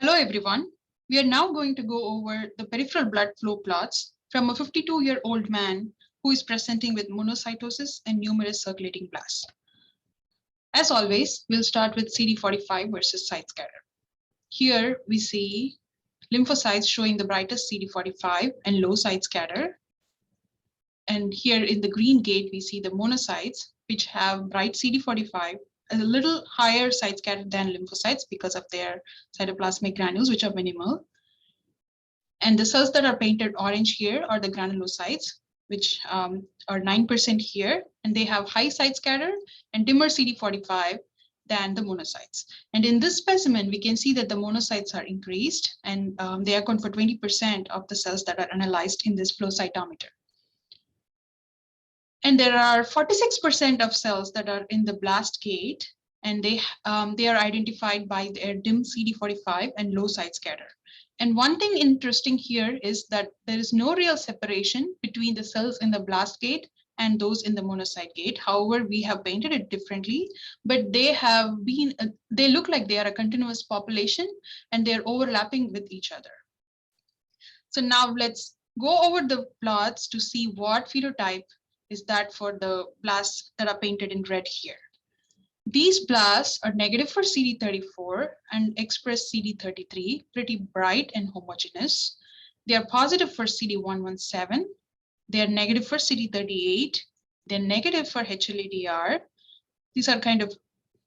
Hello everyone. We are now going to go over the peripheral blood flow plots from a 52-year-old man who is presenting with monocytosis and numerous circulating blasts. As always, we'll start with CD45 versus site scatter. Here we see lymphocytes showing the brightest CD45 and low site scatter. And here in the green gate, we see the monocytes, which have bright CD45, a little higher site scatter than lymphocytes because of their cytoplasmic granules, which are minimal. And the cells that are painted orange here are the granulocytes, which are 9% here, and they have high site scatter and dimmer CD45 than the monocytes. And in this specimen, we can see that the monocytes are increased, and they account for 20% of the cells that are analyzed in this flow cytometer. And there are 46% of cells that are in the blast gate, and they are identified by their dim CD45 and low site scatter. And one thing interesting here is that there is no real separation between the cells in the blast gate and those in the monocyte gate. However, we have painted it differently, but they look like they are a continuous population and they're overlapping with each other. So now let's go over the plots to see what phenotype is that for the blasts that are painted in red here. These blasts are negative for CD34 and express CD33, pretty bright and homogeneous. They are positive for CD117. They are negative for CD38. They're negative for HLA-DR. These are kind of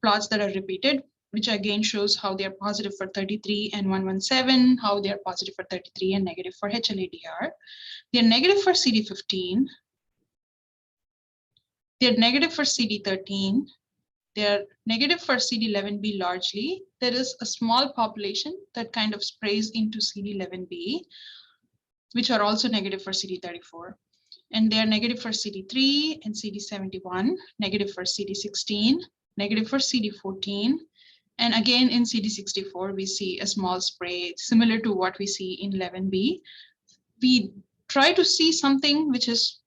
plots that are repeated, which again shows how they are positive for 33 and 117, how they are positive for 33 and negative for HLA-DR. They're negative for CD15. They're negative for CD13. They're negative for CD11B largely. There is a small population that kind of sprays into CD11B, which are also negative for CD34. And they're negative for CD3 and CD71, negative for CD16, negative for CD14. And again, in CD64, we see a small spray similar to what we see in 11B. We try to see something which is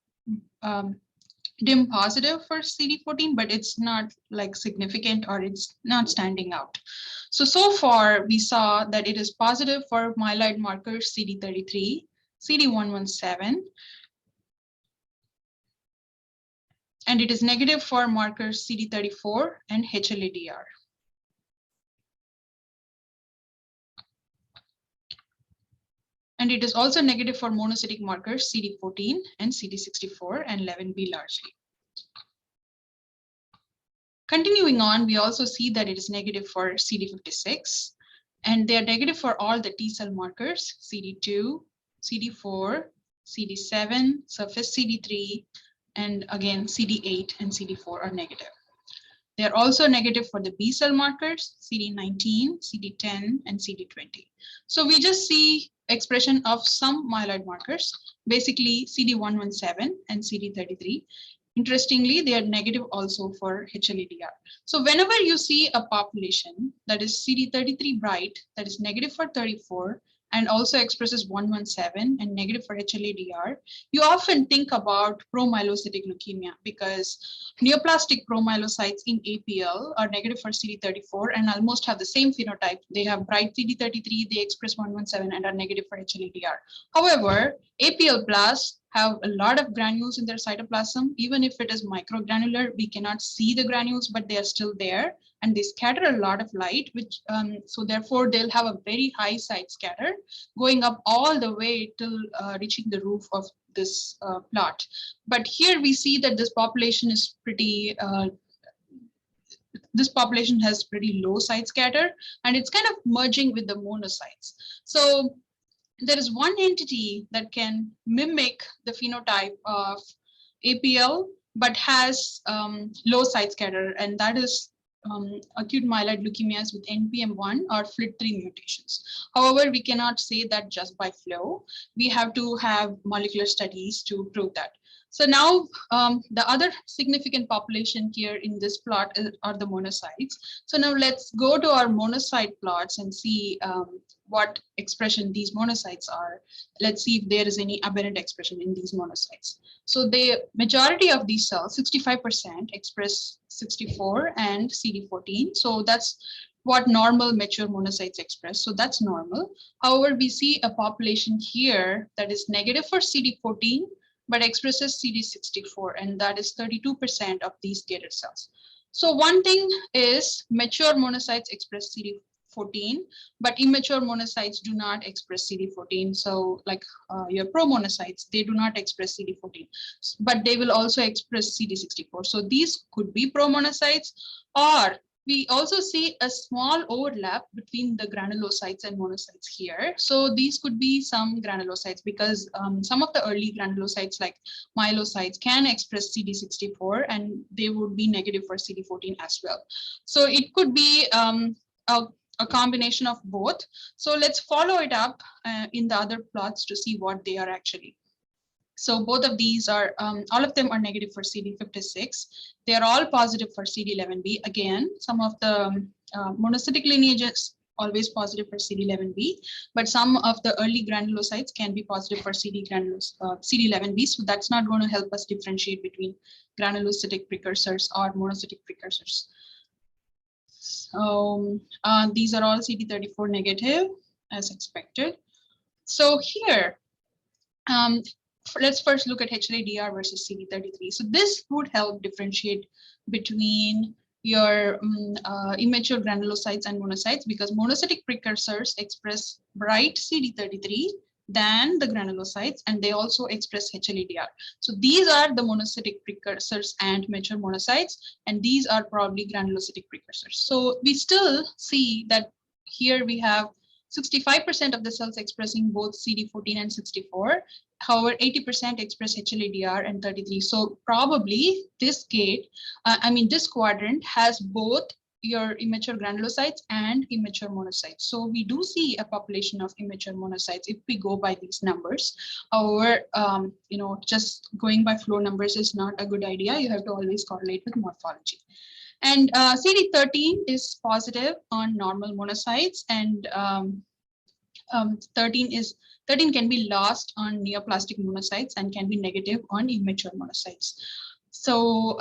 dim positive for CD14, but it's not like significant or it's not standing out. So far we saw that it is positive for myeloid markers CD33, CD117, and it is negative for markers CD34 and HLA-DR. And it is also negative for monocytic markers CD14 and CD64 and 11B largely. Continuing on, we also see that it is negative for CD56, and they are negative for all the T cell markers, CD2, CD4, CD7, surface CD3, and again, CD8 and CD4 are negative. They are also negative for the B cell markers, CD19, CD10, and CD20. So we just see expression of some myeloid markers, basically CD117 and CD33. Interestingly, they are negative also for HLA-DR. So whenever you see a population that is CD33 bright, that is negative for 34, and also expresses 117 and negative for HLA-DR, you often think about promyelocytic leukemia because neoplastic promyelocytes in APL are negative for CD34 and almost have the same phenotype. They have bright CD33, they express 117 and are negative for HLA-DR. However, APL blasts have a lot of granules in their cytoplasm. Even if it is microgranular, we cannot see the granules, but they are still there. And they scatter a lot of light, which so therefore they'll have a very high site scatter going up all the way till reaching the roof of this plot. But here we see that this population is pretty, this population has pretty low site scatter, and it's kind of merging with the monocytes. So there is one entity that can mimic the phenotype of APL, but has low site scatter, and that is acute myeloid leukemias with NPM1 or FLT3 mutations. However, we cannot say that just by flow. We have to have molecular studies to prove that. So now the other significant population here in this plot are the monocytes. So now let's go to our monocyte plots and see what expression these monocytes are. Let's see if there is any aberrant expression in these monocytes. So the majority of these cells, 65%, express 64 and CD14. So that's what normal mature monocytes express. So that's normal. However, we see a population here that is negative for CD14, but expresses CD64, and that is 32% of these gated cells. So one thing is mature monocytes express CD14, but immature monocytes do not express CD14. So like your promonocytes, they do not express CD14, but they will also express CD64. So these could be promonocytes, or we also see a small overlap between the granulocytes and monocytes here. So these could be some granulocytes, because some of the early granulocytes like myelocytes can express CD64 and they would be negative for CD14 as well. So it could be a combination of both. So let's follow it up in the other plots to see what they are actually. So both of these are, all of them are negative for CD56. They are all positive for CD11B. Again, some of the monocytic lineages always positive for CD11B, but some of the early granulocytes can be positive for CD11B. So that's not going to help us differentiate between granulocytic precursors or monocytic precursors. So these are all CD34 negative as expected. So here, let's first look at HLA-DR versus CD33. So this would help differentiate between your immature granulocytes and monocytes, because monocytic precursors express bright CD33 than the granulocytes, and they also express HLA-DR. So these are the monocytic precursors and mature monocytes, and these are probably granulocytic precursors. So we still see that here we have 65% of the cells expressing both CD14 and 64. However, 80% express HLA-DR and 33. So probably this gate, this quadrant has both your immature granulocytes and immature monocytes. So we do see a population of immature monocytes if we go by these numbers. However, just going by flow numbers is not a good idea. You have to always correlate with morphology. And CD13 is positive on normal monocytes, and 13 can be lost on neoplastic monocytes and can be negative on immature monocytes. So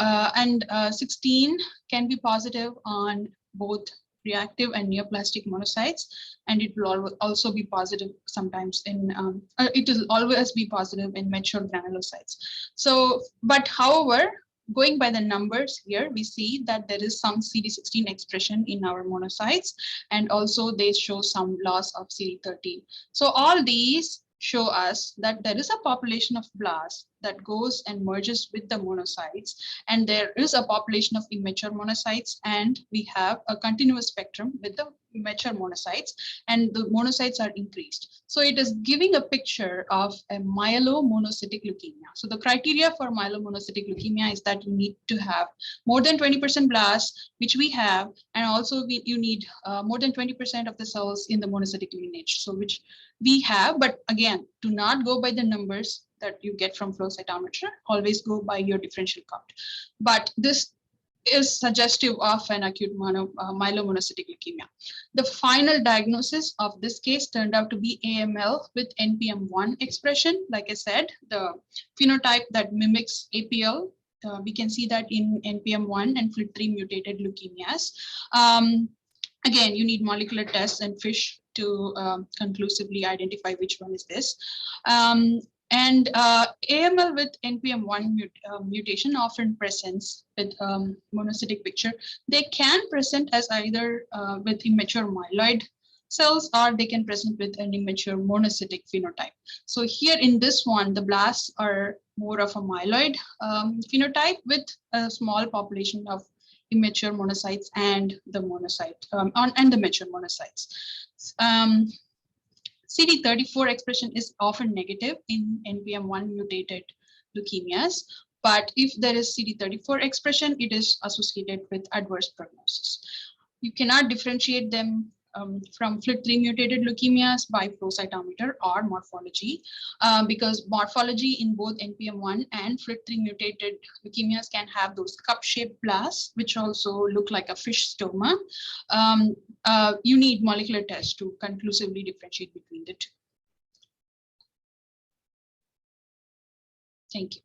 16 can be positive on both reactive and neoplastic monocytes, and it will also be positive sometimes in it will always be positive in mature granulocytes. So, but however, going by the numbers here, we see that there is some CD16 expression in our monocytes, and also they show some loss of CD13. So all these show us that there is a population of blasts that goes and merges with the monocytes, and there is a population of immature monocytes, and we have a continuous spectrum with the mature monocytes, and the monocytes are increased. So it is giving a picture of a myelomonocytic leukemia. So the criteria for myelomonocytic leukemia is that you need to have more than 20% blasts, which we have, and also you need more than 20% of the cells in the monocytic lineage, so which we have. But again, do not go by the numbers that you get from flow cytometry. Always go by your differential count. But this is suggestive of an acute myelomonocytic leukemia. The final diagnosis of this case turned out to be AML with NPM1 expression. Like I said, the phenotype that mimics APL, we can see that in NPM1 and FLT3 mutated leukemias. Again, you need molecular tests and FISH to conclusively identify which one is this. And AML with NPM1 mutation often presents with monocytic picture. They can present as either with immature myeloid cells, or they can present with an immature monocytic phenotype. So here in this one, the blasts are more of a myeloid phenotype with a small population of immature monocytes and the monocyte and the mature monocytes. CD34 expression is often negative in NPM1 mutated leukemias, but if there is CD34 expression, it is associated with adverse prognosis. You cannot differentiate them from FLT3 mutated leukemias by flow cytometer or morphology, because morphology in both NPM1 and FLT3 mutated leukemias can have those cup-shaped blasts, which also look like a fish stoma. You need molecular tests to conclusively differentiate between the two. Thank you.